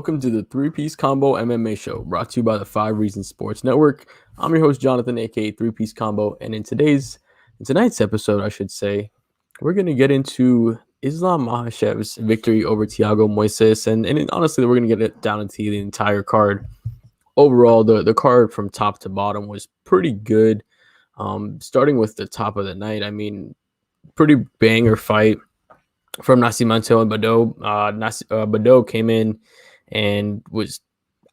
Welcome to the Three-Piece Combo MMA show, brought to you by the 5 Reasons Sports Network. I'm your host, Johnathan, aka Three-Piece Combo, and in tonight's episode, I should say, we're going to get into Islam Makhachev's victory over Thiago Moises, and honestly, we're going to get it down into the entire card. Overall, the card from top to bottom was pretty good. Starting with the top of the night, I mean, pretty banger fight from Nascimento and Bado. Bado came in and was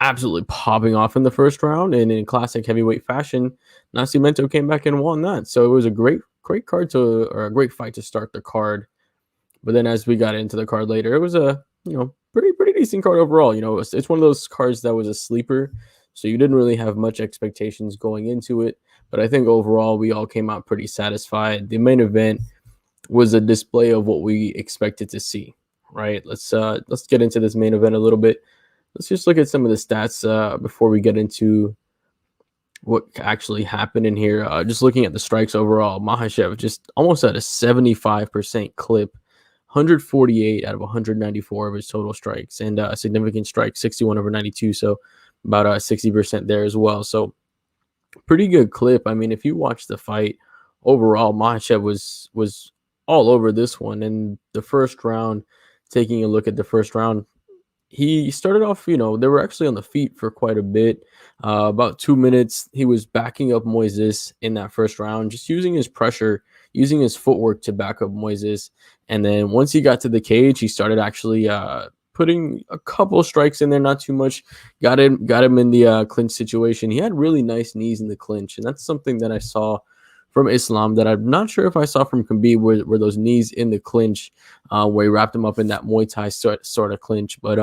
absolutely popping off in the first round, and in classic heavyweight fashion, Nascimento came back and won that. So it was a great card or a great fight to start the card. But then as we got into the card later, it was a pretty decent card overall. It's one of those cards that was a sleeper, so you didn't really have much expectations going into it. But I think overall we all came out pretty satisfied. The main event was a display of what we expected to see. Right, let's get into this main event a little bit. Let's just look at some of the stats before we get into what actually happened in here. Just looking at the strikes overall, Makhachev just almost at a 75% clip, 148 out of 194 of his total strikes, and a significant strike, 61 over 92, so about 60% there as well. So pretty good clip. I mean, if you watch the fight overall, Makhachev was all over this one. In the first round, taking a look at the first round, he started off, they were actually on the feet for quite a bit. About 2 minutes, he was backing up Moises in that first round, just using his pressure, using his footwork to back up Moises. And then once he got to the cage, he started actually putting a couple strikes in there, not too much. Got him in the clinch situation. He had really nice knees in the clinch, and that's something that I saw from Islam that I'm not sure if I saw from Khabib, were those knees in the clinch, where he wrapped him up in that Muay Thai sort of clinch. But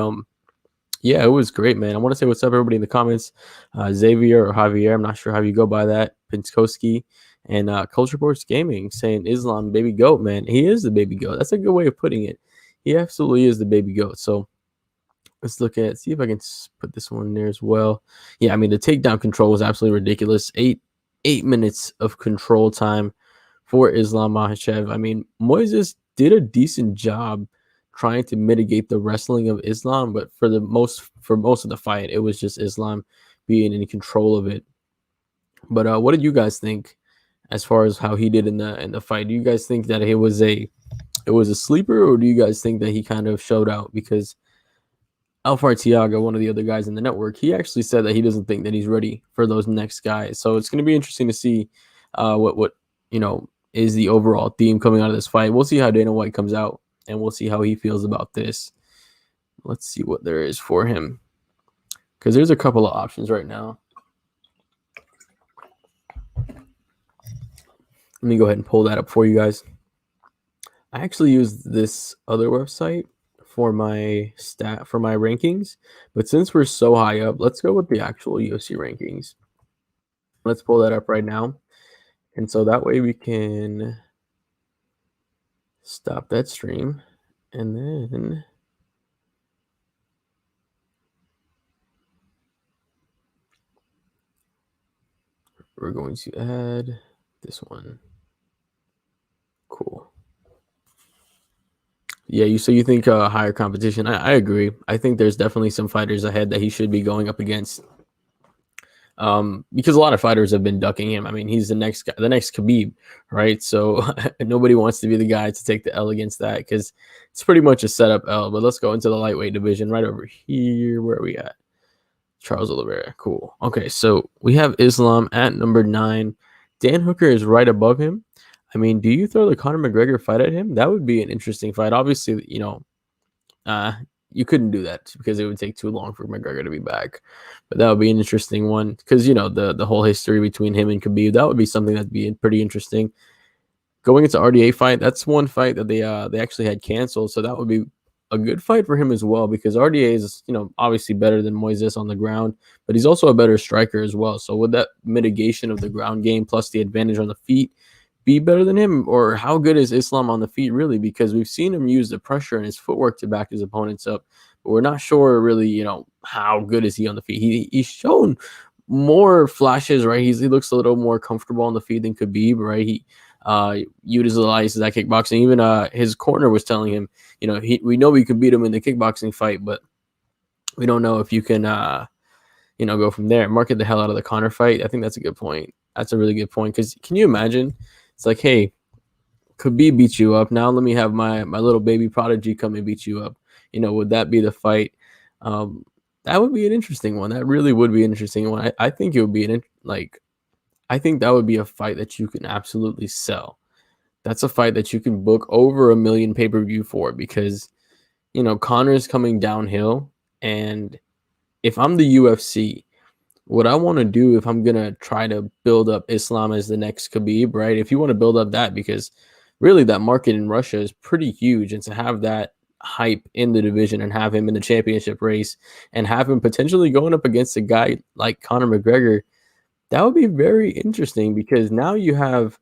yeah, it was great, man. I want to say what's up, everybody in the comments. Xavier or Javier, I'm not sure how you go by that. Pinskowski and Culture Sports Gaming saying Islam baby goat, man. He is the baby goat. That's a good way of putting it. He absolutely is the baby goat. So let's see if I can put this one in there as well. Yeah, I mean, the takedown control was absolutely ridiculous. 8 minutes of control time for Islam Makhachev. I mean, Moises did a decent job trying to mitigate the wrestling of Islam, but for most of the fight, it was just Islam being in control of it. But what did you guys think as far as how he did in the fight? Do you guys think that it was a sleeper, or do you guys think that he kind of showed out? Because Alfar Thiago, one of the other guys in the network, he actually said that he doesn't think that he's ready for those next guys. So it's going to be interesting to see what is the overall theme coming out of this fight. We'll see how Dana White comes out, and we'll see how he feels about this. Let's see what there is for him, because there's a couple of options right now. Let me go ahead and pull that up for you guys. I actually used this other website for my rankings, but since we're so high up, let's go with the actual UFC rankings. Let's pull that up right now, and so that way we can stop that stream, and then we're going to add this one. Cool. Yeah, you think higher competition. I agree. I think there's definitely some fighters ahead that he should be going up against. Because a lot of fighters have been ducking him. I mean, he's the next Khabib, right? So nobody wants to be the guy to take the L against that, because it's pretty much a setup L. But let's go into the lightweight division right over here. Where are we at? Charles Oliveira. Cool. Okay, so we have Islam at number 9. Dan Hooker is right above him. I mean, do you throw the Conor McGregor fight at him? That would be an interesting fight. Obviously, you couldn't do that because it would take too long for McGregor to be back. But that would be an interesting one, because, the whole history between him and Khabib, that would be something that'd be pretty interesting. Going into RDA fight, that's one fight that they actually had canceled. So that would be a good fight for him as well, because RDA is, obviously better than Moises on the ground, but he's also a better striker as well. So would that mitigation of the ground game plus the advantage on the feet be better than him? Or how good is Islam on the feet, really? Because we've seen him use the pressure and his footwork to back his opponents up, but we're not sure really, how good is he on the feet. He's shown more flashes, right? He looks a little more comfortable on the feet than Khabib, right? He utilizes that kickboxing. Even his corner was telling him, we know we could beat him in the kickboxing fight, but we don't know if you can, go from there. Market the hell out of the Conor fight. I think that's a good point. That's a really good point. Because can you imagine? It's like, hey, Khabib beat you up. Now let me have my little baby prodigy come and beat you up. Would that be the fight? That would be an interesting one. That really would be an interesting one. I think it would be I think that would be a fight that you can absolutely sell. That's a fight that you can book over 1 million pay-per-view for because, Conor's coming downhill. And if I'm the UFC, what I want to do if I'm going to try to build up Islam as the next Khabib, right? If you want to build up that, because really that market in Russia is pretty huge. And to have that hype in the division and have him in the championship race and have him potentially going up against a guy like Conor McGregor, that would be very interesting because now you have,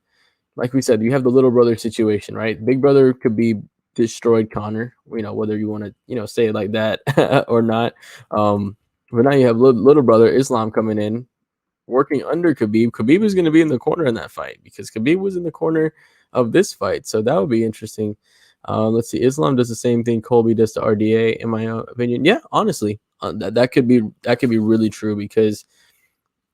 like we said, you have the little brother situation, right? Big brother could be destroyed Conor, whether you want to, say it like that or not. But now you have little brother Islam coming in, working under Khabib. Khabib is going to be in the corner in that fight because Khabib was in the corner of this fight. So that would be interesting. Let's see. Islam does the same thing Colby does to RDA, in my opinion. Yeah, honestly, that could be really true because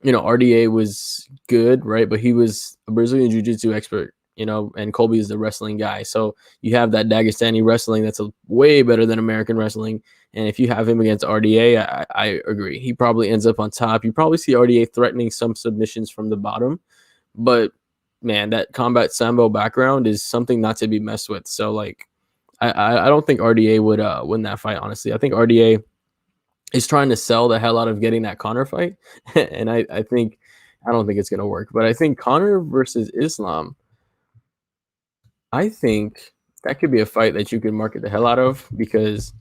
RDA was good, right? But he was a Brazilian jiu-jitsu expert, and Colby is the wrestling guy. So you have that Dagestani wrestling that's way better than American wrestling. And if you have him against RDA, I agree. He probably ends up on top. You probably see RDA threatening some submissions from the bottom. But, man, that combat sambo background is something not to be messed with. So, I don't think RDA would win that fight, honestly. I think RDA is trying to sell the hell out of getting that Conor fight. And I don't think it's going to work. But I think Conor versus Islam, I think that could be a fight that you can market the hell out of because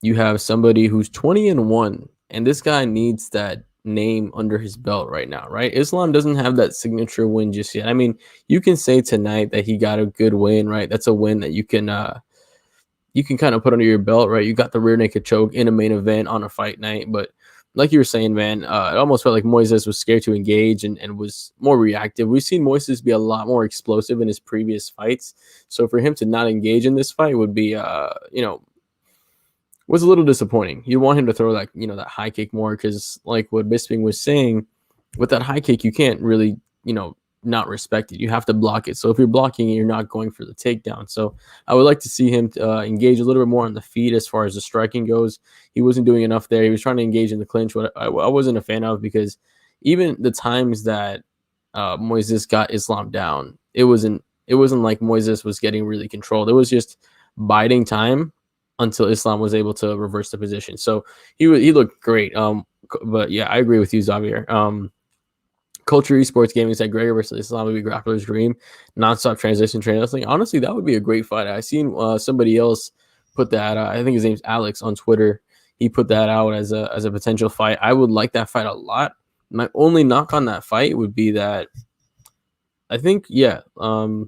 you have somebody who's 20-1, and this guy needs that name under his belt right now, right? Islam doesn't have that signature win just yet. I mean, you can say tonight that he got a good win, right? That's a win that you can kind of put under your belt, right? You got the rear naked choke in a main event on a fight night, but like you were saying, man, it almost felt like Moises was scared to engage and was more reactive. We've seen Moises be a lot more explosive in his previous fights. So for him to not engage in this fight would be, was a little disappointing. You want him to throw that, that high kick more because like what Bisping was saying, with that high kick, you can't really, not respect it. You have to block it. So if you're blocking it, you're not going for the takedown. So I would like to see him engage a little bit more on the feet as far as the striking goes. He wasn't doing enough there. He was trying to engage in the clinch, what I wasn't a fan of because even the times that Moises got Islam down, it wasn't like Moises was getting really controlled. It was just biding time until Islam was able to reverse the position. So he looked great. But yeah, I agree with you, Xavier. Culture Esports Gaming said Gregor versus Islam would be grappler's dream. Nonstop transition train wrestling. Honestly, that would be a great fight. I seen somebody else put that. I think his name's Alex on Twitter. He put that out as a potential fight. I would like that fight a lot. My only knock on that fight would be that I think Gillespie.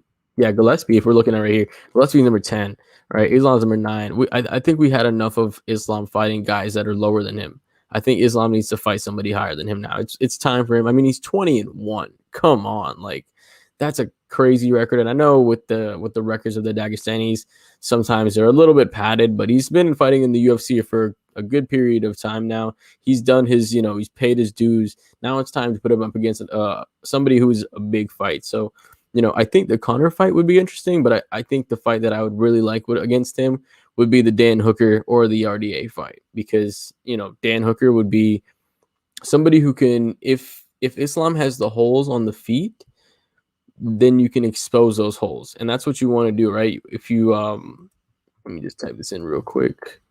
If we're looking at right here, Gillespie number 10, right? Islam's number 9. I think we had enough of Islam fighting guys that are lower than him. I think Islam needs to fight somebody higher than him now. It's time for him. I mean, he's 20-1. Come on, like that's a crazy record. And I know with the records of the Dagestanis, sometimes they're a little bit padded, but he's been fighting in the UFC for a good period of time now. He's done his, he's paid his dues. Now it's time to put him up against somebody who's a big fight. So, I think the Conor fight would be interesting, but I think the fight that I would really like against him would be the Dan Hooker or the RDA fight because, Dan Hooker would be somebody who can, if Islam has the holes on the feet, then you can expose those holes. And that's what you want to do, right? If you, let me just type this in real quick.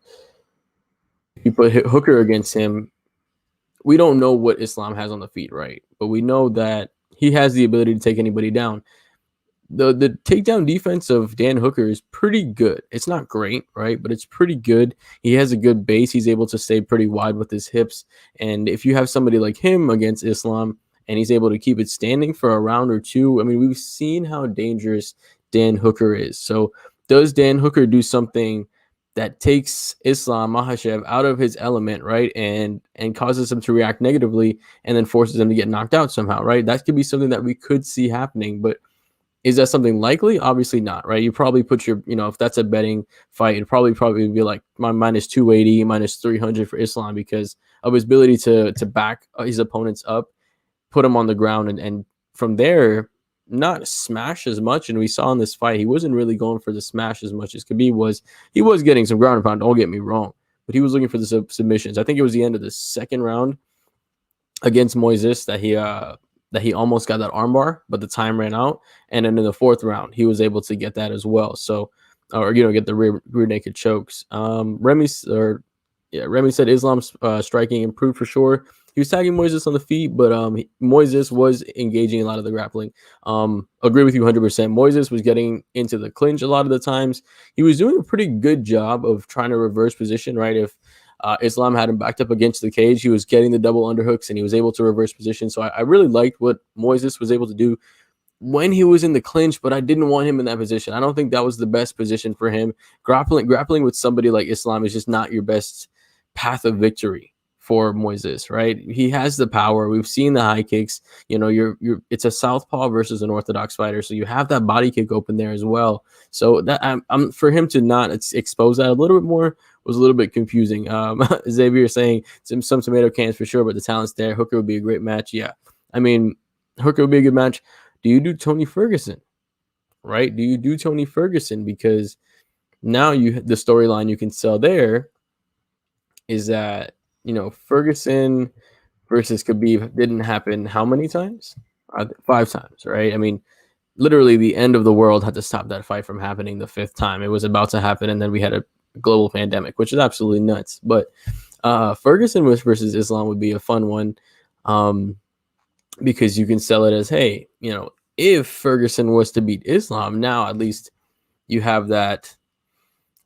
If you put Hooker against him, we don't know what Islam has on the feet, right? But we know that he has the ability to take anybody down. The takedown defense of Dan Hooker is pretty good. It's not great, right? But it's pretty good. He has a good base. He's able to stay pretty wide with his hips. And if you have somebody like him against Islam and he's able to keep it standing for a round or two, I mean, we've seen how dangerous Dan Hooker is. So does Dan Hooker do something that takes Islam Makhachev out of his element, right? And causes him to react negatively and then forces him to get knocked out somehow, right? That could be something that we could see happening. But Is that something likely? Obviously not, right? You probably put your, if that's a betting fight, it'd probably be like my minus 280, minus 300 for Islam because of his ability to back his opponents up, put him on the ground, and from there, not smash as much. And we saw in this fight, he wasn't really going for the smash as much as Khabib was. He was getting some ground and pound, don't get me wrong, but he was looking for the submissions. I think it was the end of the second round against Moises that he almost got that armbar, but the time ran out. And then in the fourth round, he was able to get that as well. So, or get the rear naked chokes. Remy said Islam's striking improved for sure. He was tagging Moises on the feet, but Moises was engaging a lot of the grappling. Agree with you 100%. Moises was getting into the clinch a lot of the times. He was doing a pretty good job of trying to reverse position, right? If Islam had him backed up against the cage, he was getting the double underhooks and he was able to reverse position. So I really liked what Moises was able to do when he was in the clinch, but I didn't want him in that position. I don't think that was the best position for him. Grappling with somebody like Islam is just not your best path of victory for Moises, right? He has the power. We've seen the high kicks. It's a southpaw versus an orthodox fighter, so you have that body kick open there as well. So that I'm for him to not expose that a little bit more was a little bit confusing. Xavier saying some tomato cans for sure, but the talent's there. Hooker would be a great match. Yeah, I mean, Hooker would be a good match. Do you do Tony Ferguson, right? Do you do Tony Ferguson? Because now the storyline you can sell there is that, Ferguson versus Khabib didn't happen how many times? 5 times, right? I mean, literally the end of the world had to stop that fight from happening the 5th time. It was about to happen, and then we had a global pandemic, which is absolutely nuts. But Ferguson versus Islam would be a fun one. Because you can sell it as, hey, if Ferguson was to beat Islam, now at least you have that.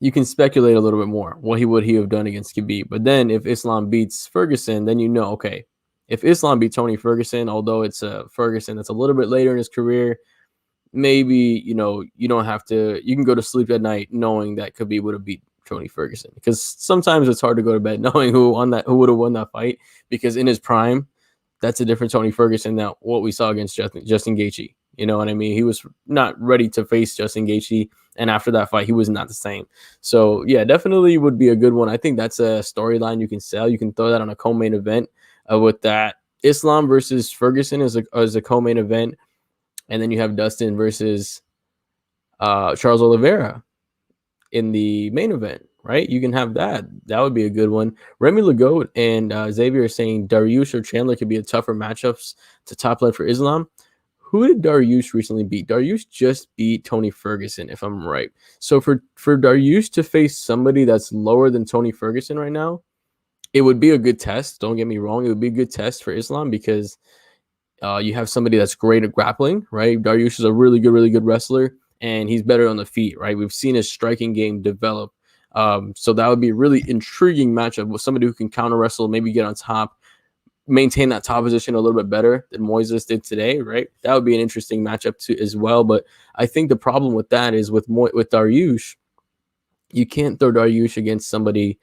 You can speculate a little bit more. What would he have done against Khabib? But then if Islam beats Ferguson, then okay, if Islam beat Tony Ferguson, although it's a Ferguson that's a little bit later in his career, maybe, you don't have to, you can go to sleep at night knowing that Khabib would have beat Tony Ferguson. Because sometimes it's hard to go to bed knowing who would have won that fight, because in his prime, that's a different Tony Ferguson than what we saw against Justin Gaethje. You know what I mean? He was not ready to face Justin Gaethje, and after that fight, he was not the same. So, yeah, definitely would be a good one. I think that's a storyline you can sell. You can throw that on a co-main event with that. Islam versus Ferguson as a co-main event, and then you have Dustin versus Charles Oliveira in the main event, right? You can have that. That would be a good one. Remy Legault and Xavier are saying Dariush or Chandler could be a tougher matchups to top line for Islam. Who did Dariush recently beat? Dariush just beat Tony Ferguson, if I'm right. So for Dariush to face somebody that's lower than Tony Ferguson right now, it would be a good test. Don't get me wrong. It would be a good test for Islam because you have somebody that's great at grappling, right? Dariush is a really good wrestler, and he's better on the feet, right? We've seen his striking game develop. So that would be a really intriguing matchup with somebody who can counter wrestle, maybe get on top, maintain that top position a little bit better than Moises did today, right? That would be an interesting matchup too as well. But I think the problem with that is with Dariush, you can't throw Dariush against somebody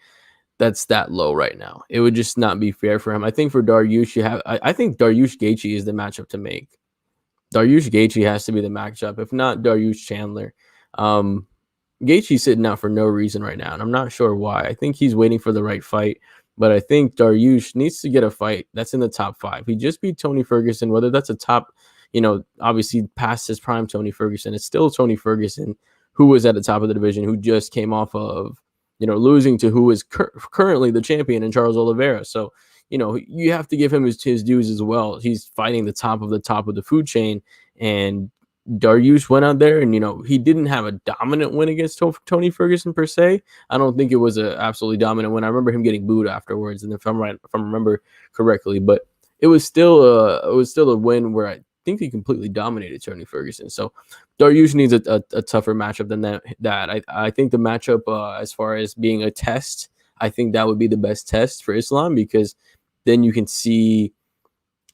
that's that low right now. It would just not be fair for him. I think for Dariush, I think Dariush Gaethje is the matchup to make. Dariush Gaethje has to be the matchup, if not Dariush Chandler. Gaethje's sitting out for no reason right now, and I'm not sure why. I think he's waiting for the right fight, but I think Dariush needs to get a fight that's in the top 5. He just beat Tony Ferguson, whether that's a top, obviously past his prime Tony Ferguson. It's still Tony Ferguson who was at the top of the division, who just came off of, losing to who is currently the champion in Charles Oliveira. So, you have to give him his dues as well. He's fighting the top of the food chain, and Dariush went out there and, he didn't have a dominant win against Tony Ferguson per se. I don't think it was an absolutely dominant win. I remember him getting booed afterwards, and if I remember correctly, but it was still a win where I think he completely dominated Tony Ferguson. So Dariush needs a tougher matchup than that. I think the matchup as far as being a test, I think that would be the best test for Islam, because then you can see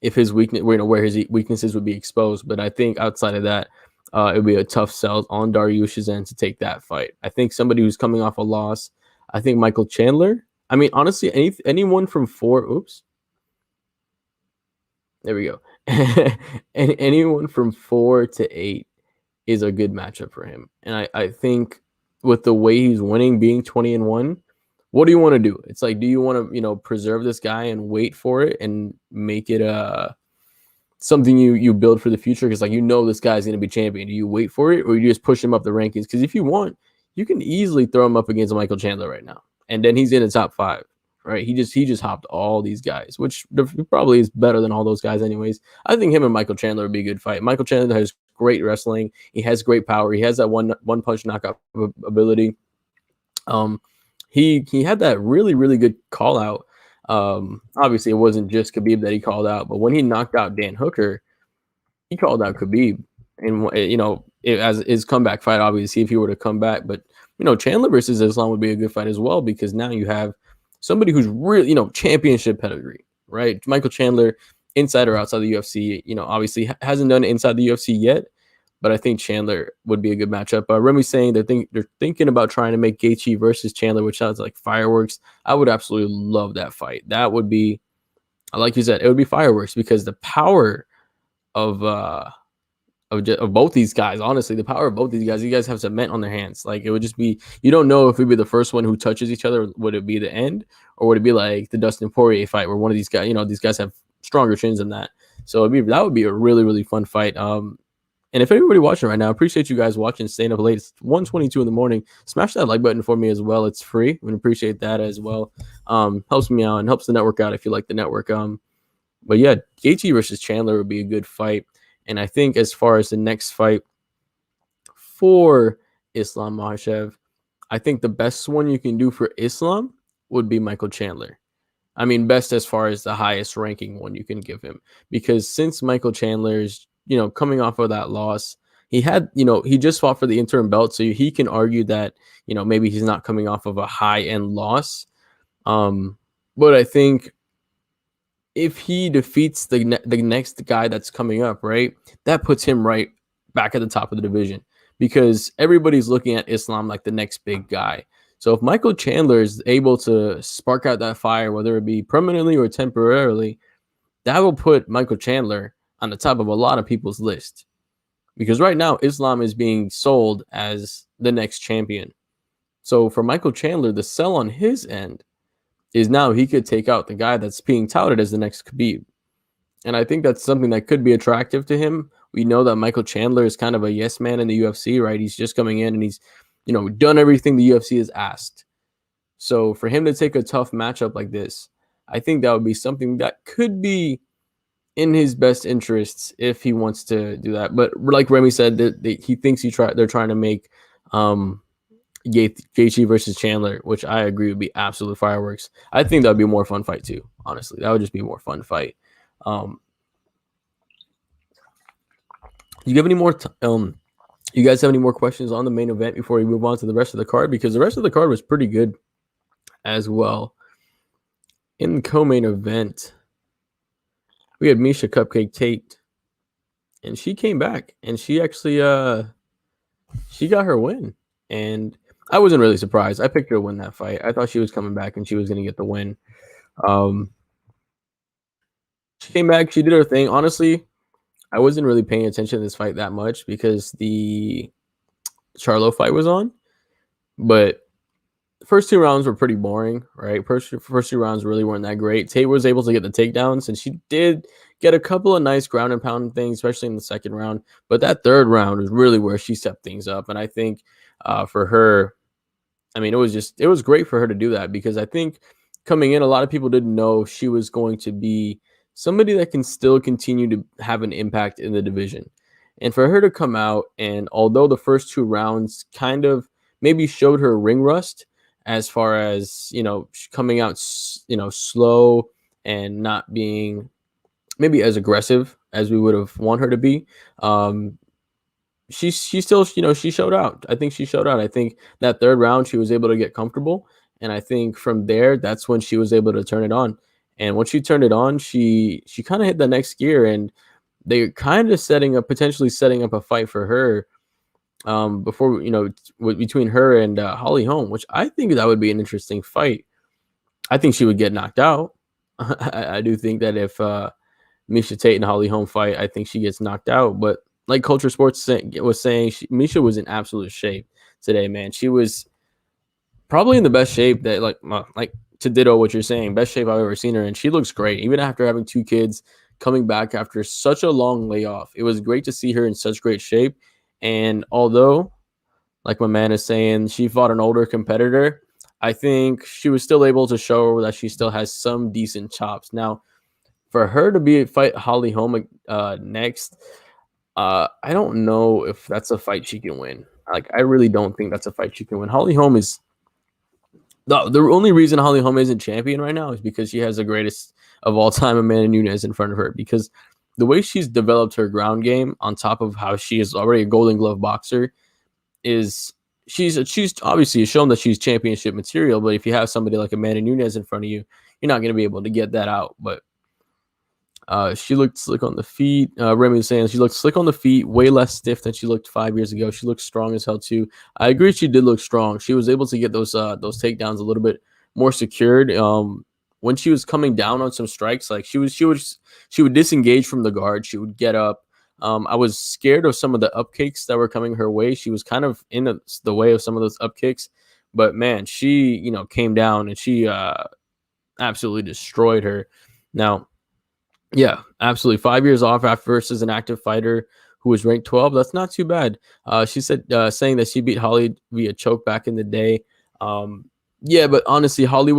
if his weakness, where his weaknesses would be exposed. But I think outside of that, it would be a tough sell on Dariush's end to take that fight. I think somebody who's coming off a loss, I think Michael Chandler. I mean, honestly, anyone from 4. Oops. There we go. And anyone from 4 to 8 is a good matchup for him. And I think with the way he's winning, being 20-1, what do you want to do? It's like, do you want to, preserve this guy and wait for it and make it something you build for the future? Because this guy's going to be champion. Do you wait for it, or you just push him up the rankings? Because if you want, you can easily throw him up against Michael Chandler right now, and then he's in the top 5. Right, he just hopped all these guys, which probably is better than all those guys anyways. I think him and Michael Chandler would be a good fight. Michael Chandler has great wrestling. He has great power. He has that one punch knockout ability. He had that really, really good call out. Obviously, it wasn't just Khabib that he called out, but when he knocked out Dan Hooker, he called out Khabib, and as his comeback fight, obviously, if he were to come back. But Chandler versus Islam would be a good fight as well, because now you have somebody who's really, championship pedigree, right? Michael Chandler, inside or outside the UFC, obviously hasn't done it inside the UFC yet, but I think Chandler would be a good matchup. Remy's saying they're thinking about trying to make Gaethje versus Chandler, which sounds like fireworks. I would absolutely love that fight. That would be, like you said, it would be fireworks, because the power of both these guys, honestly, the power of both these guys have cement on their hands. Like, it would just be, you don't know if we'd be the first one who touches each other. Would it be the end, or would it be like the Dustin Poirier fight, where one of these guys, these guys have stronger chins than that? So that would be a really, really fun fight. And if anybody watching right now, I appreciate you guys watching, staying up late. It's 1:22 in the morning. Smash that like button for me as well. It's free. We appreciate that as well. Helps me out and helps the network out if you like the network. But yeah, Gaethje versus Chandler would be a good fight. And I think as far as the next fight for Islam Makhachev, I think the best one you can do for Islam would be Michael Chandler. I mean, best as far as the highest ranking one you can give him. Because since Michael Chandler's, coming off of that loss, he had, he just fought for the interim belt. So he can argue that, maybe he's not coming off of a high-end loss. But I think if he defeats the next guy that's coming up, right, that puts him right back at the top of the division, because everybody's looking at Islam like the next big guy. So if Michael Chandler is able to spark out that fire, whether it be permanently or temporarily, that will put Michael Chandler on the top of a lot of people's list, because right now Islam is being sold as the next champion. So for Michael Chandler, the sell on his end is now he could take out the guy that's being touted as the next Khabib. And I think that's something that could be attractive to him. We know that Michael Chandler is kind of a yes man in the UFC, right? He's just coming in and he's, done everything the UFC has asked. So for him to take a tough matchup like this, I think that would be something that could be in his best interests if he wants to do that. But like Remy said, he thinks they're trying to make Gaethje versus Chandler, which I agree would be absolute fireworks. I think that would be a more fun fight too. Honestly, that would just be a more fun fight. You have any more? You guys have any more questions on the main event before we move on to the rest of the card? Because the rest of the card was pretty good as well. In the co-main event, we had Miesha Cupcake Tate, and she came back, and she actually she got her win. And I wasn't really surprised. I picked her to win that fight. I thought she was coming back and she was going to get the win. She came back. She did her thing. Honestly, I wasn't really paying attention to this fight that much because the Charlo fight was on. But the first 2 rounds were pretty boring, right? First 2 rounds really weren't that great. Tate was able to get the takedowns, and she did get a couple of nice ground and pound things, especially in the second round. But that third round is really where she stepped things up. And I think for her, I mean, it was great for her to do that, because I think coming in, a lot of people didn't know she was going to be somebody that can still continue to have an impact in the division. And for her to come out, and although the first 2 rounds kind of maybe showed her ring rust as far as, coming out, slow and not being maybe as aggressive as we would have want her to be, she still, she showed out. I think she showed out. I think that third round, she was able to get comfortable. And I think from there, that's when she was able to turn it on. And when she turned it on, she kind of hit the next gear, and they're kind of potentially setting up a fight for her before, between her and Holly Holm, which I think that would be an interesting fight. I think she would get knocked out. I do think that if Miesha Tate and Holly Holm fight, I think she gets knocked out. But like Culture Sports was saying, Misha was in absolute shape today, man. She was probably in the best shape that like to ditto what you're saying, best shape I've ever seen her in. She looks great, even after having 2 kids, coming back after such a long layoff. It was great to see her in such great shape. And although, like my man is saying, she fought an older competitor, I think she was still able to show that she still has some decent chops. Now, for her to fight Holly Holm next, I don't know if that's a fight she can win. Like, I really don't think that's a fight she can win. Holly Holm is the only reason Holly Holm isn't champion right now is because she has the greatest of all time, Amanda Nunes, in front of her. Because the way she's developed her ground game, on top of how she is already a Golden Glove boxer, is she's obviously shown that she's championship material. But if you have somebody like Amanda Nunes in front of you, you're not going to be able to get that out. But she looked slick on the feet. Remy was saying she looked slick on the feet, way less stiff than she looked 5 years ago. She looked strong as hell too. I agree, she did look strong. She was able to get those takedowns a little bit more secured. When she was coming down on some strikes, like she would disengage from the guard. She would get up. I was scared of some of the up kicks that were coming her way. She was kind of in the way of some of those up kicks, but man, she came down and she absolutely destroyed her. Now, yeah, absolutely. 5 years off after versus an active fighter who was ranked 12. That's not too bad. She said, saying that she beat Holly via choke back in the day. Yeah, but honestly, Holly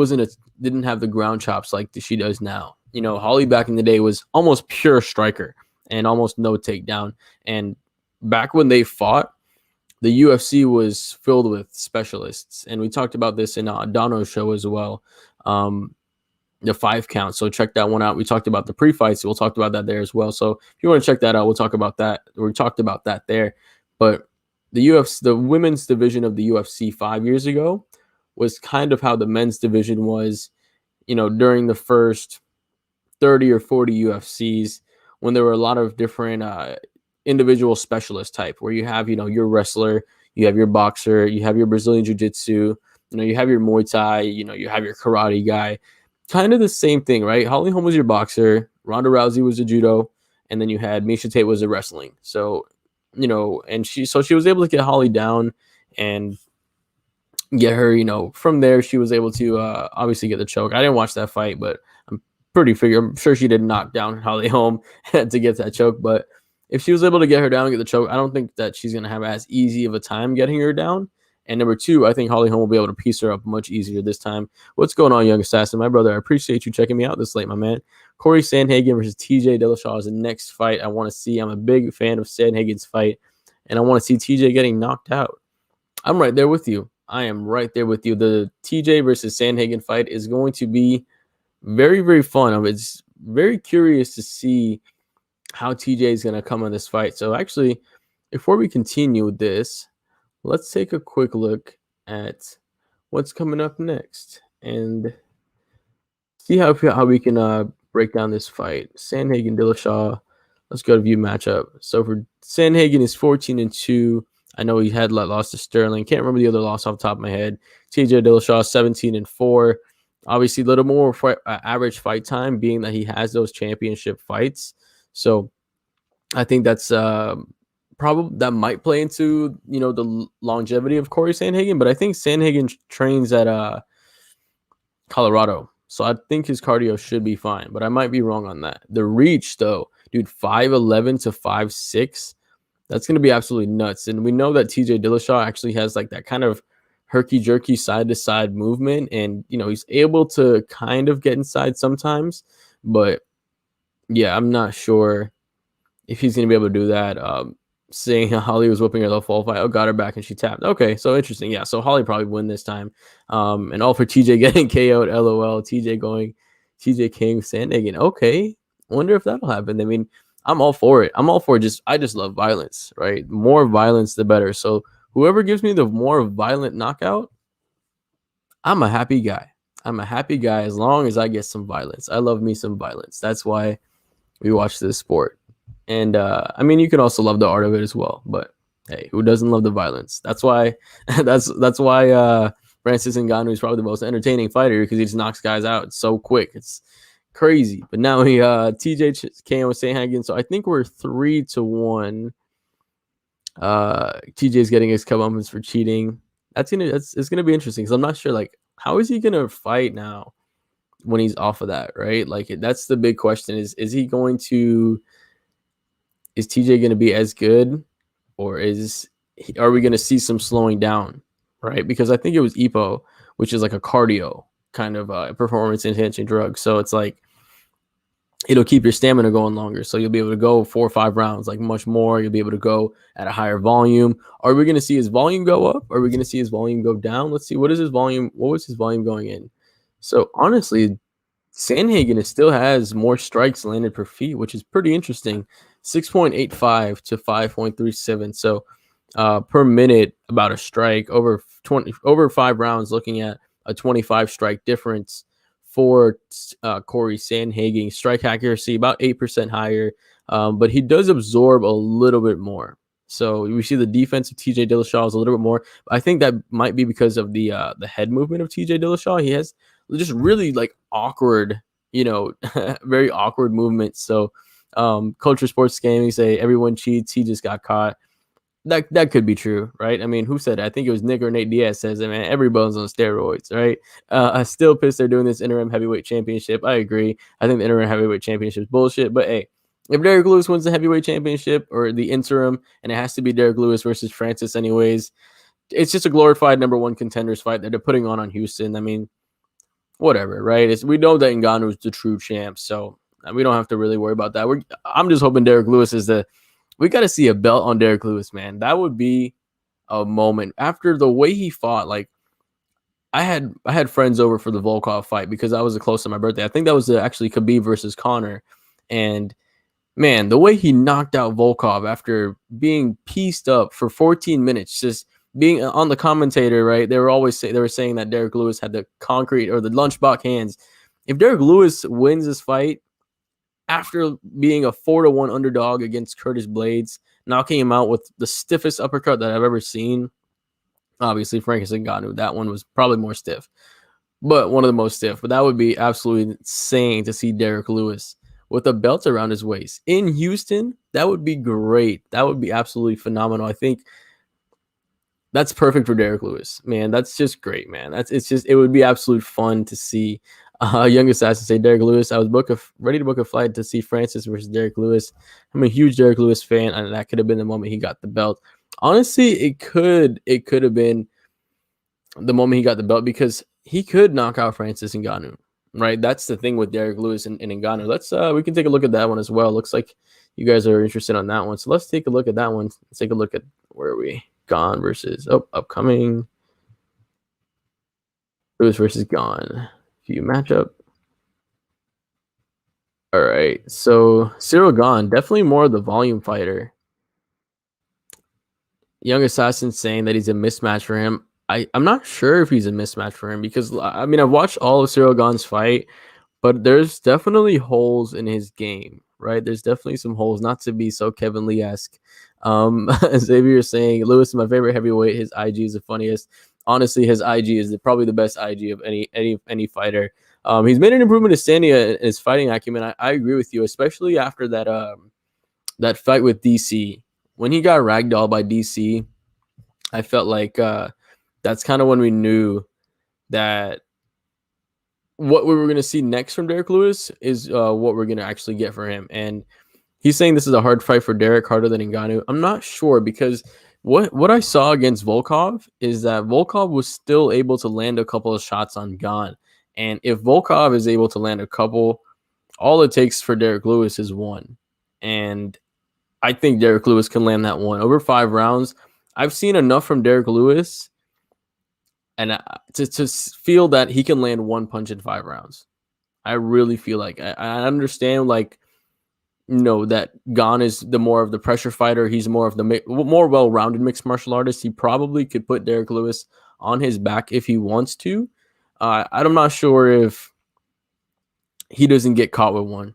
didn't have the ground chops like she does now. Holly back in the day was almost pure striker and almost no takedown. And back when they fought, the UFC was filled with specialists. And we talked about this in Dono's show as well. The 5 count. So check that one out. We talked about the pre-fights. We'll talk about that there as well. So if you want to check that out, we'll talk about that. We talked about that there. But the women's division of the UFC 5 years ago was kind of how the men's division was, during the first 30 or 40 UFCs, when there were a lot of different individual specialist type, where you have, your wrestler, you have your boxer, you have your Brazilian jiu-jitsu, you have your Muay Thai, you have your karate guy. Kind of the same thing, right? Holly Holm was your boxer, Ronda Rousey was a judo, and then you had Miesha Tate was a wrestling. So, and she was able to get Holly down and get her, from there she was able to obviously get the choke. I didn't watch that fight, but I'm sure she did knock down Holly Holm to get that choke. But if she was able to get her down and get the choke, I don't think that she's going to have as easy of a time getting her down. And number 2, I think Holly Holm will be able to piece her up much easier this time. What's going on, young assassin? My brother, I appreciate you checking me out this late, my man. Corey Sandhagen versus TJ Dillashaw is the next fight I want to see. I'm a big fan of Sandhagen's fight, and I want to see TJ getting knocked out. I'm right there with you. I am right there with you. The TJ versus Sandhagen fight is going to be very, very fun. It's very curious to see how TJ is going to come on this fight. So actually, before we continue with this, let's take a quick look at what's coming up next and see how we can break down this fight. Sandhagen Dillashaw. Let's go to view matchup. So for Sandhagen is 14-2. I know he had lost to Sterling. Can't remember the other loss off the top of my head. TJ Dillashaw 17-4. Obviously, a little more average fight time, being that he has those championship fights. So I think that's probably that might play into the longevity of Corey Sandhagen, but I think Sandhagen trains at Colorado, so I think his cardio should be fine, but I might be wrong on that. The reach though, dude, 5'11" to 5'6", that's gonna be absolutely nuts. And we know that TJ Dillashaw actually has like that kind of herky jerky side to side movement, and he's able to kind of get inside sometimes, but yeah, I'm not sure if he's gonna be able to do that. Saying Holly was whipping her the full fight. Oh, got her back and she tapped. Okay, so interesting. Yeah, so Holly probably win this time. And all for TJ getting KO'd. LOL. TJ King Sandhagen. Okay, wonder if that'll happen. I mean, I'm all for it. I just love violence, right? More violence, the better. So whoever gives me the more violent knockout, I'm a happy guy. I'm a happy guy as long as I get some violence. I love me some violence. That's why we watch this sport. And I mean, you can also love the art of it as well. But hey, who doesn't love the violence? That's why that's why Francis Ngannou is probably the most entertaining fighter, because he just knocks guys out so quick. It's crazy. But now TJ KO Sandhagen. So I think we're 3-1. TJ's getting his comeuppance for cheating. It's gonna be interesting because I'm not sure like how is he gonna fight now when he's off of that, right? Like that's the big question is he going to is TJ going to be as good or are we going to see some slowing down, right? Because I think it was EPO, which is like a cardio kind of performance enhancing drug. So it's like it'll keep your stamina going longer. So you'll be able to go 4 or 5 rounds, like much more. You'll be able to go at a higher volume. Are we going to see his volume go up? Are we going to see his volume go down? Let's see. What is his volume? What was his volume going in? So honestly, Sandhagen still has more strikes landed per feet, which is pretty interesting. 6.85 to 5.37. So per minute, about a strike over 5 rounds, looking at a 25 strike difference for Corey Sandhagen. Strike accuracy about 8% higher, but he does absorb a little bit more. So we see the defense of TJ Dillashaw is a little bit more. I think that might be because of the head movement of TJ Dillashaw. He has just really like awkward, very awkward movements. So Culture Sports Gaming say everyone cheats. He just got caught. That could be true, right? I mean, who said it? I think it was Nick or Nate Diaz says it, man. Everybody's on steroids, right? I still pissed they're doing this interim heavyweight championship. I agree. I think the interim heavyweight championship is bullshit. But hey, if Derek Lewis wins the heavyweight championship or the interim, and it has to be Derek Lewis versus Francis anyways, it's just a glorified number 1 contenders fight that they're putting on Houston. I mean, whatever, right? We know that Ngannou is the true champ, so we don't have to really worry about that. I'm just hoping Derek Lewis is we got to see a belt on Derek Lewis, man. That would be a moment after the way he fought. Like I had friends over for the Volkov fight because I was close to my birthday. I think that was actually Khabib versus Conor, and man, the way he knocked out Volkov after being pieced up for 14 minutes, just being on the commentator, right? They were saying that Derek Lewis had the concrete or the lunchbox hands. If Derek Lewis wins this fight after being a 4-1 underdog against Curtis Blades, knocking him out with the stiffest uppercut that I've ever seen, obviously Francis Ngannou, that one was probably more stiff, but one of the most stiff. But that would be absolutely insane to see Derek Lewis with a belt around his waist in Houston. That would be great. That would be absolutely phenomenal. I think that's perfect for Derek Lewis, man. That's just great, man. It would be absolute fun to see. Young Assassin say Derek Lewis. I was ready to book a flight to see Francis versus Derek Lewis. I'm a huge Derek Lewis fan, and that could have been the moment he got the belt. Honestly, it could have been the moment he got the belt because he could knock out Francis Ngannou, right? That's the thing with Derek Lewis and Ngannou. We can take a look at that one as well. Looks like you guys are interested on that one, so let's take a look at that one. Let's take a look at where are we. Gone versus upcoming. Lewis versus Gone. View matchup. All right. So Cyril Gone, definitely more of the volume fighter. Young Assassin saying that he's a mismatch for him. I'm not sure if he's a mismatch for him because I mean I've watched all of Cyril Gane's fight, but there's definitely holes in his game, right? There's definitely some holes, not to be so Kevin Lee-esque. Xavier saying Lewis is my favorite heavyweight. His IG is the funniest. Honestly, his IG is probably the best IG of any fighter. He's made an improvement in standing in his fighting acumen. I agree with you, especially after that fight with DC. When he got ragdolled by DC, I felt like that's kind of when we knew that what we were going to see next from Derek Lewis is what we're going to actually get for him. And he's saying this is a hard fight for Derek, harder than Ngannou. I'm not sure because what I saw against Volkov is that Volkov was still able to land a couple of shots on Gane. And if Volkov is able to land a couple, all it takes for Derek Lewis is one. And I think Derek Lewis can land that one over 5 rounds. I've seen enough from Derek Lewis and to feel that he can land one punch in 5 rounds. I really feel like I understand, like, that Gane is the more of the pressure fighter. He's more of the more well-rounded mixed martial artist. He probably could put Derek Lewis on his back if he wants to. I'm not sure if he doesn't get caught with one.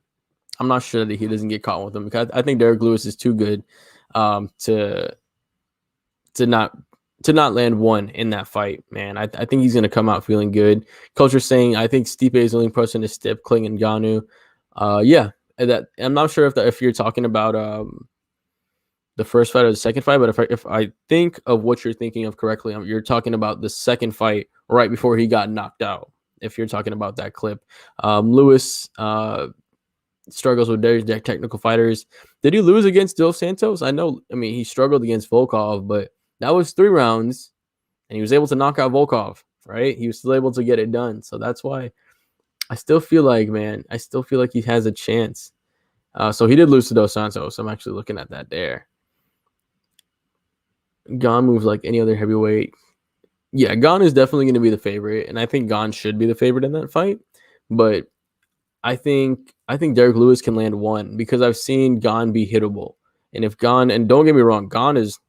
I'm not sure that he doesn't get caught with them because I think Derek Lewis is too good to not land one in that fight, man. I think he's going to come out feeling good. Culture saying, I think Stipe is the only person to step Kling and Ngannou. Yeah, that I'm not sure if you're talking about the first fight or the second fight, but if I think of what you're thinking of correctly, you're talking about the second fight right before he got knocked out. If you're talking about that clip, Lewis struggles with very technical fighters. Did he lose against Dos Santos? I mean, he struggled against Volkov, but that was 3 rounds, and he was able to knock out Volkov, right? He was still able to get it done. So that's why I still feel like, he has a chance. So he did lose to Dos Santos. I'm actually looking at that there. Gon moves like any other heavyweight. Yeah, Gon is definitely going to be the favorite, and I think Gon should be the favorite in that fight. But I think Derek Lewis can land one because I've seen Gon be hittable. And if Gon, and don't get me wrong, Gon is,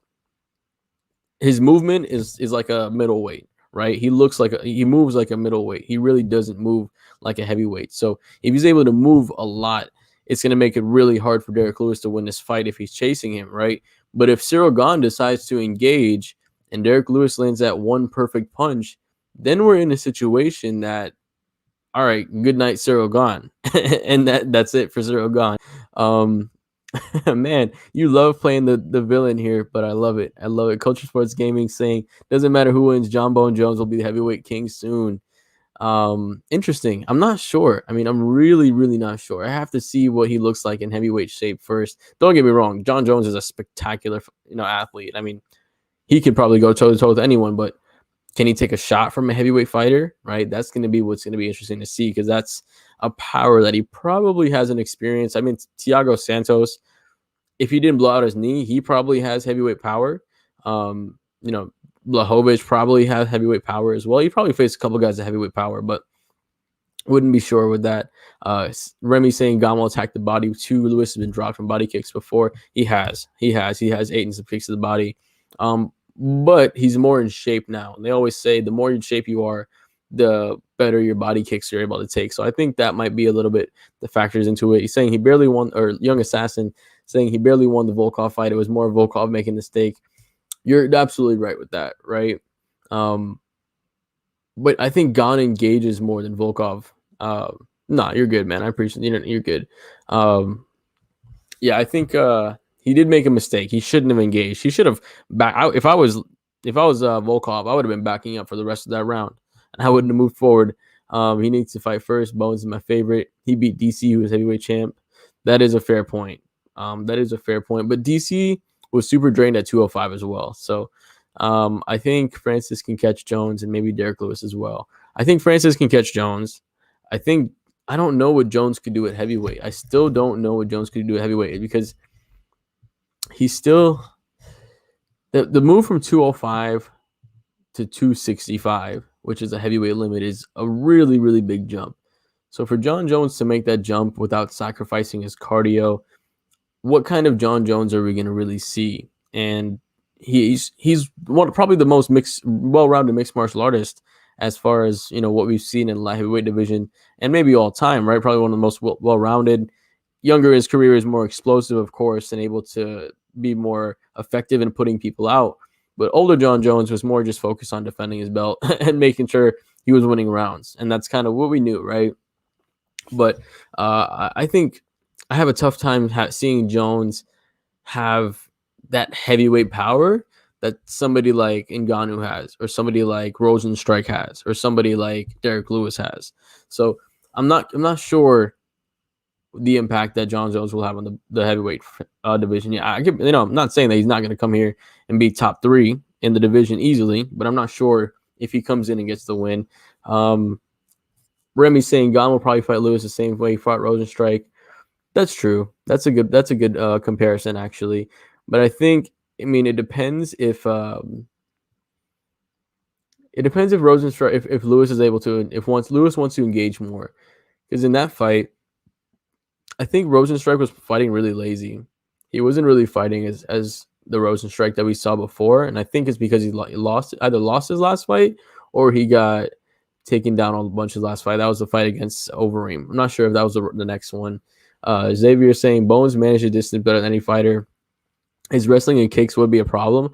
his movement is like a middleweight, right? He moves like a middleweight. He really doesn't move like a heavyweight. So if he's able to move a lot, it's going to make it really hard for Derek Lewis to win this fight if he's chasing him, right? But if Cyril Gane decides to engage and Derek Lewis lands that one perfect punch, then we're in a situation that, all right, good night, Cyril Gane. And that's it for Cyril Gane. Man, you love playing the villain here, but I love it. I love it. Culture Sports Gaming saying, doesn't matter who wins, John Bone Jones will be the heavyweight king soon. Interesting. I'm not sure. I mean, I'm really, really not sure. I have to see what he looks like in heavyweight shape first. Don't get me wrong. John Jones is a spectacular, athlete. I mean, he could probably go toe to toe with anyone, but can he take a shot from a heavyweight fighter? Right. That's going to be what's going to be interesting to see, because that's a power that he probably hasn't experienced. I mean, Thiago Santos, if he didn't blow out his knee, he probably has heavyweight power. Blachowicz probably has heavyweight power as well. He probably faced a couple guys at heavyweight power, but wouldn't be sure with that. Remy saying Gane will attack the body too. Lewis has been dropped from body kicks before. He has 8 and some kicks to the body. But he's more in shape now. And they always say the more in shape you are, the better your body kicks you're able to take. So I think that might be a little bit the factors into it. He's saying he barely won, or Young Assassin saying he barely won the Volkov fight. It was more Volkov making the stake. You're absolutely right with that, right? But I think Gane engages more than Volkov. You're good, man. I appreciate you're good. Yeah, I think he did make a mistake. He shouldn't have engaged. He should have if I was Volkov, I would have been backing up for the rest of that round, and I wouldn't have moved forward. He needs to fight first. Bones is my favorite. He beat DC, who was heavyweight champ. That is a fair point. But DC was super drained at 205 as well. So I think Francis can catch Jones, and maybe Derek Lewis as well. I think Francis can catch Jones. I don't know what Jones could do at heavyweight. I still don't know what Jones could do at heavyweight, because he's still the move from 205 to 265, which is a heavyweight limit, is a really, really big jump. So for John Jones to make that jump without sacrificing his cardio, what kind of John Jones are we going to really see? And he's probably the most well-rounded mixed martial artist as far as what we've seen in the light heavyweight division, and maybe all time, right? Probably one of the most well-rounded. Younger, his career is more explosive, of course, and able to be more effective in putting people out. But older John Jones was more just focused on defending his belt and making sure he was winning rounds, and that's kind of what we knew, right? But I think I have a tough time seeing Jones have that heavyweight power that somebody like Ngannou has, or somebody like Rosenstrike has, or somebody like Derek Lewis has. So I'm not sure the impact that John Jones will have on the heavyweight division. Yeah, I'm not saying that he's not going to come here and be top 3 in the division easily, but I'm not sure if he comes in and gets the win. Remy saying Gane will probably fight Lewis the same way he fought Rosenstrike. That's true. That's a good comparison, actually. But I think, it depends if Rosenstrike, if Lewis is able to, Lewis wants to engage more, because in that fight, I think Rosenstrike was fighting really lazy. He wasn't really fighting as the Rosenstrike that we saw before, and I think it's because he lost his last fight, or he got taken down on a bunch of his last fight. That was the fight against Overeem. I'm not sure if that was the next one. Xavier saying Bones managed to distance better than any fighter. His wrestling and kicks would be a problem.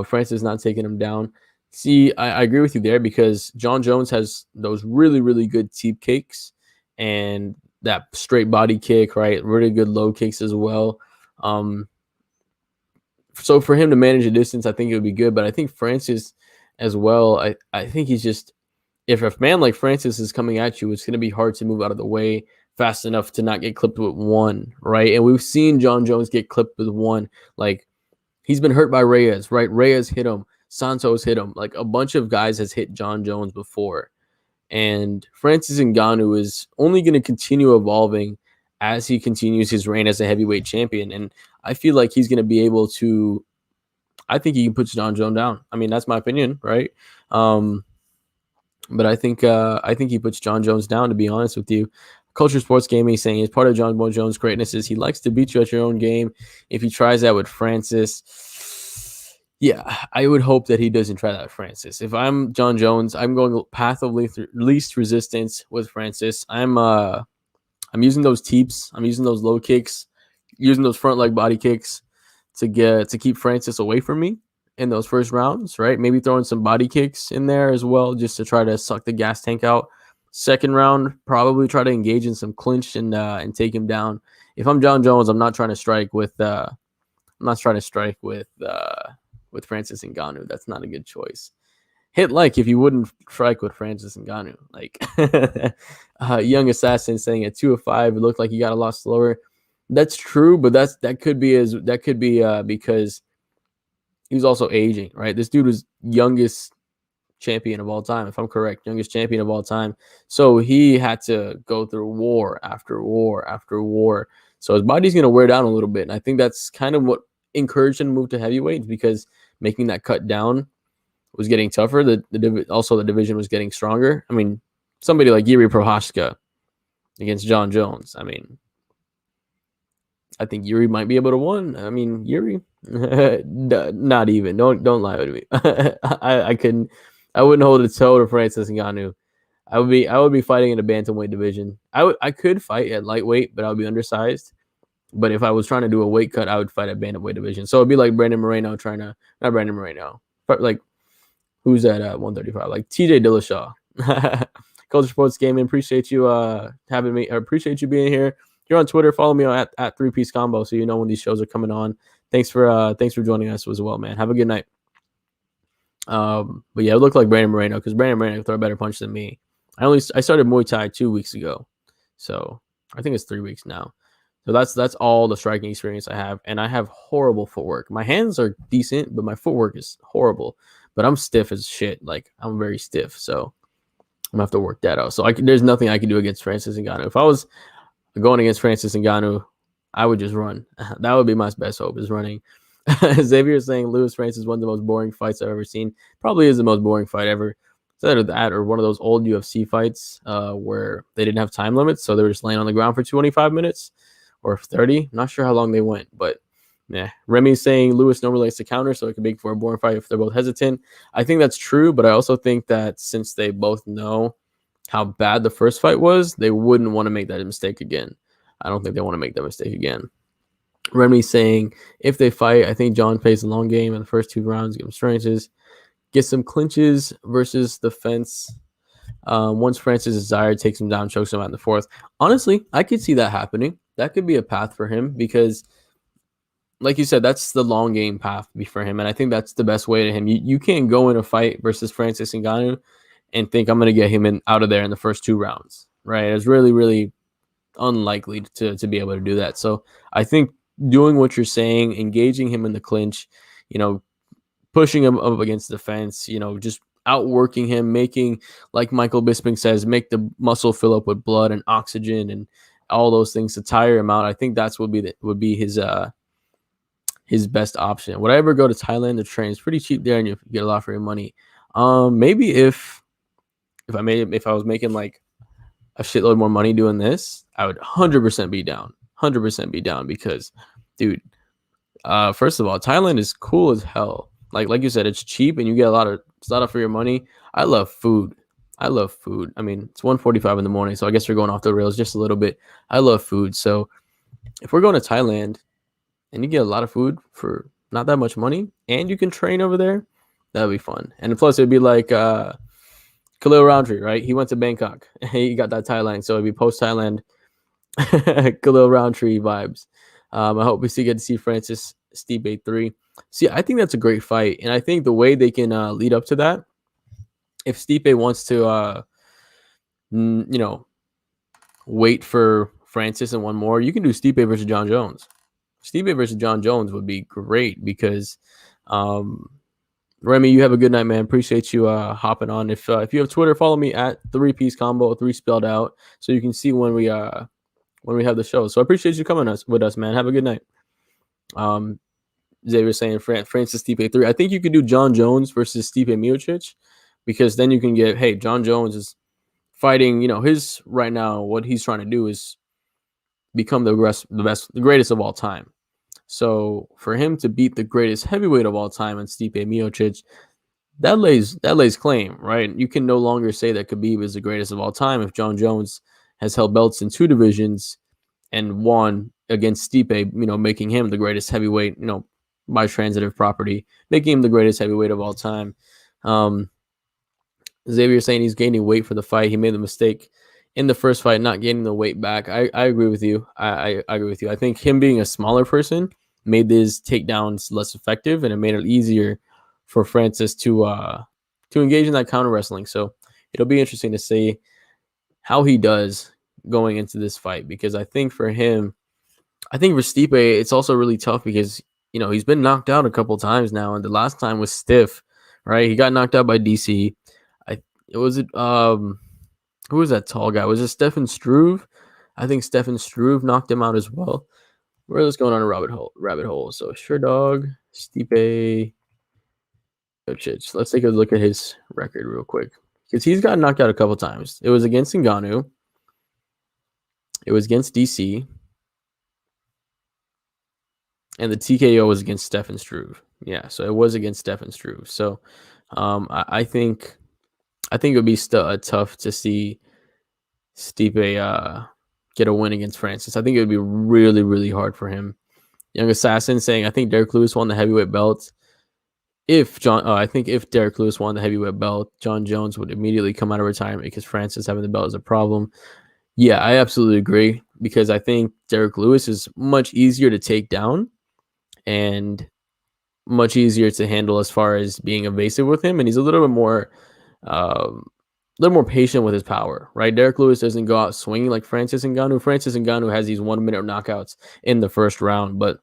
Francis not taking him down. See, I agree with you there, because John Jones has those really, really good teep kicks and that straight body kick, right? Really good low kicks as well. So for him to manage the distance, I think it would be good. But I think Francis as well, I think he's just, if a man like Francis is coming at you, it's going to be hard to move out of the way fast enough to not get clipped with one, right? And we've seen John Jones get clipped with one. Like, he's been hurt by Reyes, right? Reyes hit him. Santos hit him. Like, a bunch of guys has hit John Jones before. And Francis Ngannou is only going to continue evolving as he continues his reign as a heavyweight champion. And I feel like he's going to be able to, I think he can put John Jones down. I mean, that's my opinion, right? But I think he puts John Jones down, to be honest with you. Culture Sports Gaming saying it's part of John Jones' greatness is he likes to beat you at your own game. If he tries that with Francis, yeah, I would hope that he doesn't try that with Francis. If I'm John Jones, I'm going path of least resistance with Francis. I'm using those teeps. I'm using those low kicks, using those front leg body kicks to keep Francis away from me in those first rounds, right? Maybe throwing some body kicks in there as well, just to try to suck the gas tank out. Second round, probably try to engage in some clinch and take him down. If I'm John Jones, I'm not trying to strike with Francis Ngannou. That's not a good choice. Hit like if you wouldn't strike with Francis Ngannou. Like Young Assassin saying at 205, it looked like he got a lot slower. That's true, but that could be because he was also aging, right? This dude was youngest champion of all time, if I'm correct, youngest champion of all time. So he had to go through war after war after war. So his body's going to wear down a little bit. And I think that's kind of what encouraged him to move to heavyweight, because making that cut down was getting tougher. Also, the division was getting stronger. I mean, somebody like Yuri Prohaska against John Jones. I mean, I think Yuri might be able to win. I mean, Yuri, not even. Don't lie to me. I couldn't. I wouldn't hold a toe to Francis Ngannou. I would be fighting in the bantamweight division. I could fight at lightweight, but I would be undersized. But if I was trying to do a weight cut, I would fight at bantamweight division. So it'd be like Brandon Moreno not Brandon Moreno, but like who's at 135? Like TJ Dillashaw. Culture Sports Gaming. Appreciate you having me. I appreciate you being here. You're on Twitter. Follow me at 3PieceCombo so you know when these shows are coming on. Thanks for joining us as well, man. Have a good night. But yeah, it looked like Brandon Moreno, because Brandon Moreno can throw a better punch than me. I started Muay Thai 2 weeks ago, so I think it's 3 weeks now. So that's all the striking experience I have, and I have horrible footwork. My hands are decent, but my footwork is horrible. But I'm stiff as shit. Like, I'm very stiff, so I'm gonna have to work that out. So there's nothing I can do against Francis Ngannou. If I was going against Francis Ngannou, I would just run. That would be my best hope, is running. Xavier is saying Lewis Francis is one of the most boring fights I've ever seen. Probably is the most boring fight ever. It's either that or one of those old UFC fights where they didn't have time limits, so they were just laying on the ground for 25 minutes or 30. Not sure how long they went, but yeah. Remy's saying Lewis normally likes to counter, so it could make for a boring fight if they're both hesitant. I think that's true, but I also think that since they both know how bad the first fight was, they wouldn't want to make that mistake again. I don't think they want to make that mistake again. Remy saying if they fight, I think John plays a long game in the first 2 rounds, give him stretches, get some clinches versus the fence. Once Francis is desired, takes him down, chokes him out in the 4th. Honestly, I could see that happening. That could be a path for him because, like you said, that's the long game path for him, and I think that's the best way to him. You can't go in a fight versus Francis Ngannou and think I'm going to get him out of there in the first 2 rounds, right? It's really, really unlikely to be able to do that. So I think doing what you're saying, engaging him in the clinch, pushing him up against the fence, just outworking him, making, like Michael Bisping says, make the muscle fill up with blood and oxygen and all those things to tire him out. I think that's would be his best option. Would I ever go to Thailand to train? It's pretty cheap there, and you get a lot for your money. Maybe if I was making like a shitload more money doing this, I would 100% be down. 100% be down because, dude, first of all, Thailand is cool as hell. Like you said, it's cheap and you get a lot for your money. I love food. I mean, it's 1:45 in the morning, so I guess we're going off the rails just a little bit. I love food. So if we're going to Thailand and you get a lot of food for not that much money and you can train over there, that would be fun. And plus, it would be like Khalil Roundtree, right? He went to Bangkok. He got that Thailand. So it'd be post-Thailand Khalil Roundtree vibes. I hope we get to see Francis Stipe 3. See, I think that's a great fight, and I think the way they can lead up to that, if Stipe wants to, you know, wait for Francis and one more, you can do Stipe versus John Jones. Stipe versus John Jones would be great because, Remy, you have a good night, man. Appreciate you hopping on. If you have Twitter, follow me at 3Piece Combo, 3 spelled out, so you can see when we have the show. So I appreciate you coming with us, man. Have a good night. Xavier saying Francis Stipe 3. I think you could do John Jones versus Stipe Miocic, because then you can get, hey, John Jones is fighting, his right now, what he's trying to do is become the greatest of all time. So for him to beat the greatest heavyweight of all time and Stipe Miocic, that lays claim, right? You can no longer say that Khabib is the greatest of all time if John Jones has held belts in 2 divisions and won against Stipe, making him the greatest heavyweight, by transitive property, making him the greatest heavyweight of all time. Xavier saying he's gaining weight for the fight. He made the mistake in the first fight, not gaining the weight back. I agree with you. I agree with you. I think him being a smaller person made his takedowns less effective, and it made it easier for Francis to engage in that counter wrestling. So it'll be interesting to see how he does going into this fight, because I think for Stipe, it's also really tough because, he's been knocked out a couple times now, and the last time was stiff, right? He got knocked out by DC. Who was that tall guy? Was it Stefan Struve? I think Stefan Struve knocked him out as well. We're just going on a rabbit hole. So Sherdog, Stipe, Miocic. Let's take a look at his record real quick, because he's gotten knocked out a couple times. It was against Ngannou. It was against DC. And the TKO was against Stefan Struve. Yeah, so it was against Stefan Struve. So I think it would be tough to see Stipe get a win against Francis. I think it would be really, really hard for him. Young Assassin saying, I think Derek Lewis won the heavyweight belt. I think if Derek Lewis won the heavyweight belt, John Jones would immediately come out of retirement, because Francis having the belt is a problem. Yeah, I absolutely agree, because I think Derek Lewis is much easier to take down and much easier to handle as far as being evasive with him, and he's a little bit more patient with his power, right? Derek Lewis doesn't go out swinging like Francis Ngannou. Francis Ngannou has these 1 minute knockouts in the first round, but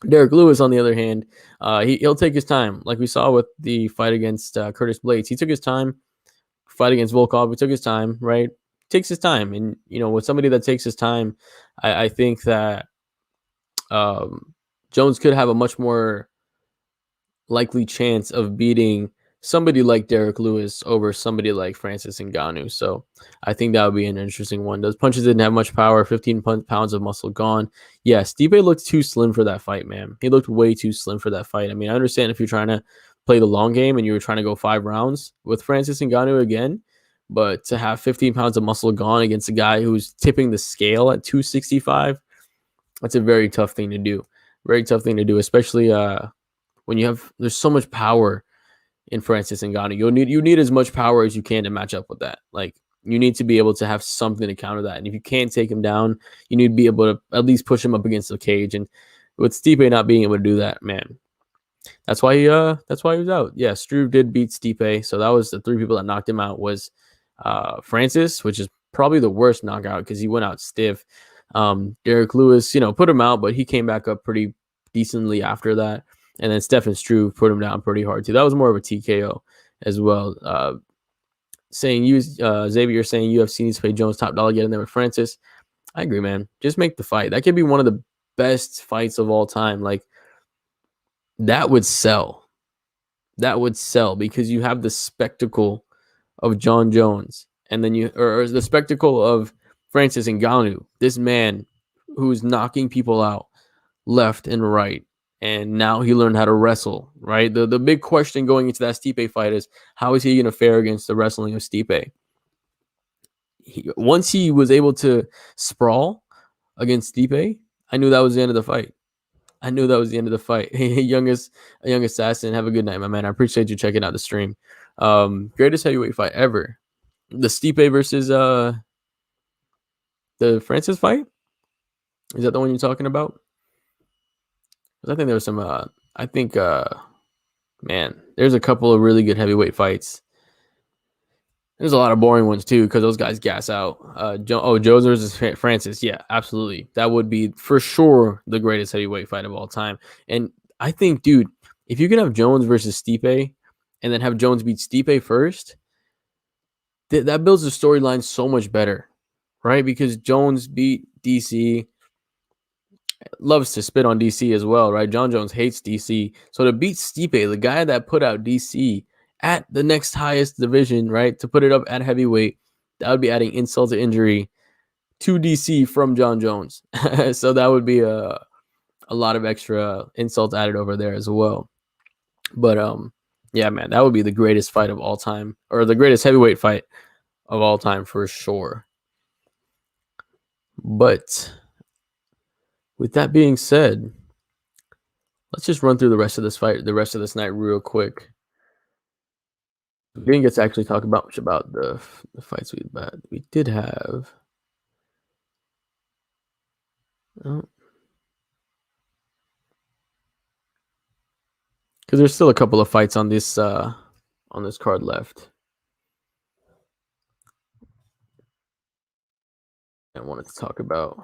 Derek Lewis, on the other hand, he'll take his time, like we saw with the fight against Curtis Blades. He took his time. Fight against Volkov, he took his time, right? Takes his time, and with somebody that takes his time, I think that Jones could have a much more likely chance of beating somebody like Derek Lewis over somebody like Francis Ngannou. So I think that would be an interesting one. Those punches didn't have much power, 15 pounds of muscle gone. Yeah, Stipe looked too slim for that fight, man. He looked way too slim for that fight. I mean, I understand if you're trying to play the long game and you were trying to go 5 rounds with Francis Ngannou again, but to have 15 pounds of muscle gone against a guy who's tipping the scale at 265, that's a very tough thing to do. Very tough thing to do, especially when there's so much power in Francis Ngannou. You need as much power as you can to match up with that. Like, you need to be able to have something to counter that. And if you can't take him down, you need to be able to at least push him up against the cage. And with Stipe not being able to do that, man, that's why he was out. Yeah, Struve did beat Stipe, so that was the 3 people that knocked him out. Was Francis, which is probably the worst knockout because he went out stiff. Derek Lewis, put him out, but he came back up pretty decently after that. And then Stefan Struve put him down pretty hard too. That was more of a TKO as well. Xavier saying UFC needs to pay Jones top dollar, get in there with Francis. I agree, man. Just make the fight. That could be one of the best fights of all time. Like, that would sell. That would sell because you have the spectacle of John Jones, and then or the spectacle of Francis Ngannou, this man who's knocking people out left and right. And now he learned how to wrestle, right? The big question going into that Stipe fight is, how is he going to fare against the wrestling of Stipe? Once he was able to sprawl against Stipe, I knew that was the end of the fight. Young Assassin, have a good night, my man. I appreciate you checking out the stream. Greatest heavyweight fight ever. The Stipe versus the Francis fight? Is that the one you're talking about? 'Cause I think there was some. I think, man, there's a couple of really good heavyweight fights. There's a lot of boring ones too because those guys gas out. Jones versus Francis. Yeah, absolutely. That would be for sure the greatest heavyweight fight of all time. And I think, dude, if you can have Jones versus Stipe, and then have Jones beat Stipe first, that builds the storyline so much better, right? Because Jones beat DC, loves to spit on DC as well, right? John Jones hates DC. So to beat Stipe, the guy that put out DC at the next highest division, right? To put it up at heavyweight, that would be adding insult to injury to DC from John Jones. So that would be a lot of extra insults added over there as well. But yeah, man, that would be the greatest fight of all time, or the greatest heavyweight fight of all time for sure. But with that being said, let's just run through the rest of this fight, the rest of this night real quick. We didn't get to actually talk about much about the fights we did have. Because there's still a couple of fights on this card left. I wanted to talk about.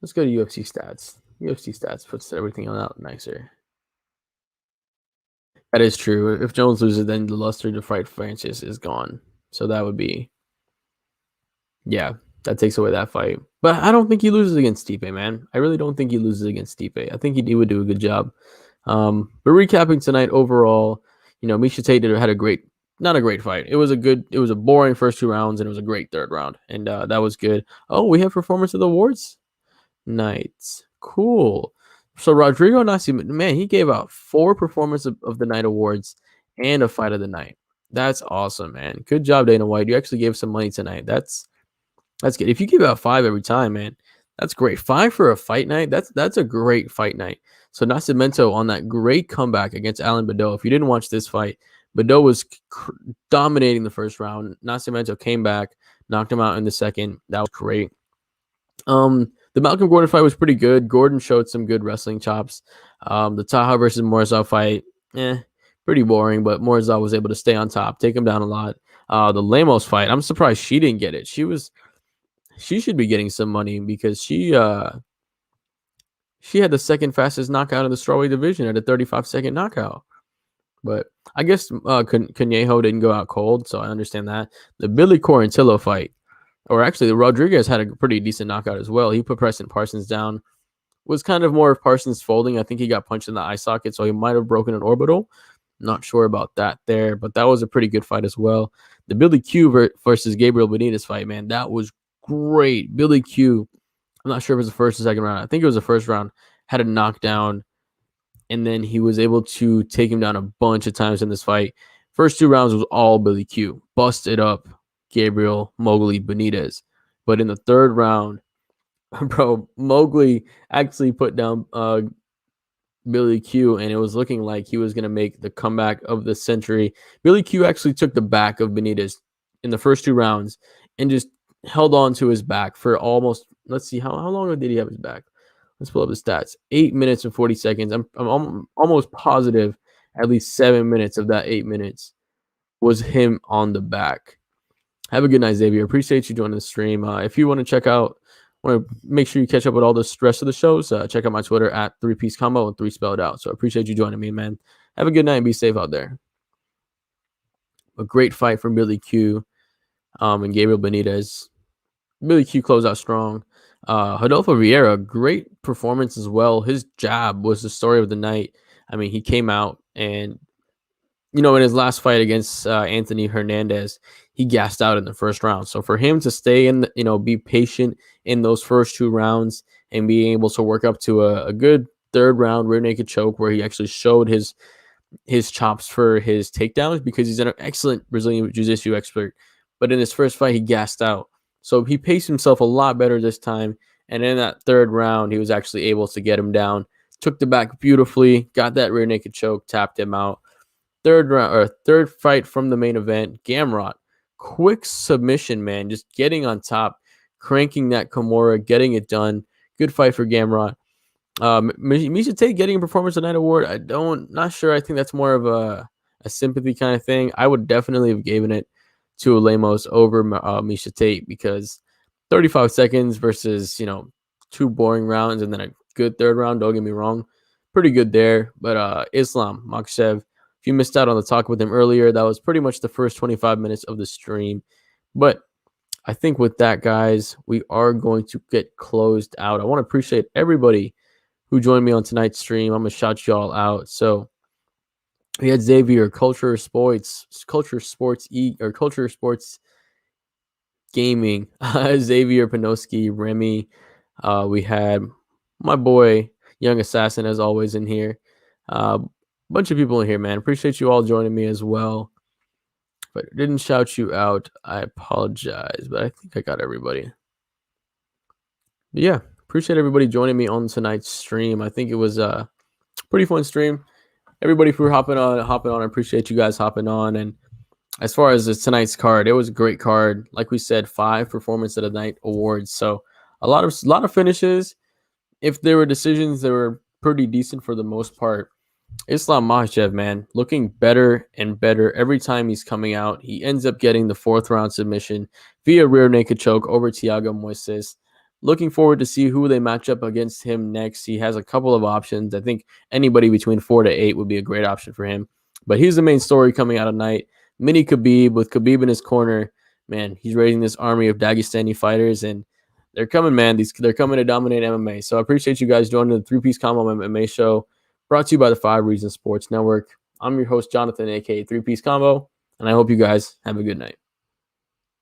Let's go to UFC Stats. UFC Stats puts everything out nicer. That is true. If Jones loses, then the luster to fight Francis is gone. So that would be, yeah, that takes away that fight. But I don't think he loses against Stipe, man. I really don't think he loses against Stipe. I think he would do a good job. But recapping tonight overall, Miesha Tate had not a great fight. It was a boring first 2 rounds, and it was a great third round. And that was good. Oh, we have performance of the awards night. Cool. So Rodrigo Nascimento, man, he gave out 4 performance of the night awards and a fight of the night. That's awesome, man. Good job, Dana White. You actually gave some money tonight. That's good. If you give out 5 every time, man, that's great. 5 for a fight night. That's a great fight night. So Nascimento on that great comeback against Alan Badeau. If you didn't watch this fight, Badeau was dominating the first round. Nascimento came back, knocked him out in the second. That was great. The Malcolm Gordon fight was pretty good. Gordon showed some good wrestling chops. The Taha versus Morozov fight, pretty boring, but Morozov was able to stay on top, take him down a lot. The Lemos fight, I'm surprised she didn't get it. She should be getting some money because she had the second fastest knockout in the strawweight division at a 35-second knockout. But I guess Conejo didn't go out cold, so I understand that. The Billy Quarantillo fight, or actually the Rodriguez had a pretty decent knockout as well. He put Preston Parsons down. Was kind of more of Parsons folding. I think he got punched in the eye socket, so he might have broken an orbital. Not sure about that there, but that was a pretty good fight as well. The Billy Q versus Gabriel Benitez fight, man, that was great. Billy Q, I'm not sure if it was the first or second round. I think it was the first round. Had a knockdown, and then he was able to take him down a bunch of times in this fight. First 2 rounds was all Billy Q. Busted up Gabriel Mowgli Benitez. But in the third round, bro, Mowgli actually put down Billy Q, and it was looking like he was going to make the comeback of the century. Billy Q actually took the back of Benitez in the first 2 rounds and just held on to his back for almost, let's see, how long did he have his back? Let's pull up the stats. 8 minutes and 40 seconds. I'm almost positive at least 7 minutes of that 8 minutes was him on the back. Have a good night, Xavier. Appreciate you joining the stream. If you want to make sure you catch up with all the rest of the shows, check out my Twitter at ThreePieceCombo and 3 spelled out. So I appreciate you joining me, man. Have a good night and be safe out there. A great fight from Billy Q and Gabriel Benitez. Billy Q closed out strong. Rodolfo Vieira, great performance as well. His jab was the story of the night. I mean, he came out and, in his last fight against Anthony Hernandez, he gassed out in the first round. So for him to stay in, be patient in those first 2 rounds and being able to work up to a good third round rear naked choke where he actually showed his chops for his takedowns, because he's an excellent Brazilian jiu-jitsu expert. But in his first fight, he gassed out. So he paced himself a lot better this time. And in that third round, he was actually able to get him down, took the back beautifully, got that rear naked choke, tapped him out. Third fight from the main event, Gamrot. Quick submission, man. Just getting on top, cranking that Kimura, getting it done. Good fight for Gamrot. Misha Tate getting a Performance of the Night award. Not sure. I think that's more of a sympathy kind of thing. I would definitely have given it to Lemos over Misha Tate because 35 seconds versus, 2 boring rounds and then a good third round. Don't get me wrong. Pretty good there. But Islam Makhachev, if you missed out on the talk with him earlier, that was pretty much the first 25 minutes of the stream. But I think with that, guys, we are going to get closed out. I want to appreciate everybody who joined me on tonight's stream. I'm going to shout you all out. So we had Xavier, Culture Sports Gaming, Xavier Panoski, Remy. We had my boy, Young Assassin, as always, in here. Bunch of people in here, man. Appreciate you all joining me as well. But I didn't shout you out. I apologize, but I think I got everybody. But yeah, appreciate everybody joining me on tonight's stream. I think it was a pretty fun stream. Everybody for hopping on. I appreciate you guys hopping on. And as far as tonight's card, it was a great card. Like we said, 5 Performance of the Night awards. So a lot of finishes. If there were decisions, they were pretty decent for the most part. Islam Makhachev, man, looking better and better every time he's coming out. He ends up getting the 4th round submission via rear naked choke over Thiago Moises. Looking forward to see who they match up against him next. He has a couple of options. I think anybody between 4 to 8 would be a great option for him. But he's the main story coming out of night. Mini Khabib, with Khabib in his corner, man, he's raising this army of Dagestani fighters, and they're coming, man. They're coming to dominate MMA. So I appreciate you guys joining the 3-Piece Combo MMA show, brought to you by the 5 Reasons Sports Network. I'm your host, Johnathan, aka 3-Piece Combo, and I hope you guys have a good night.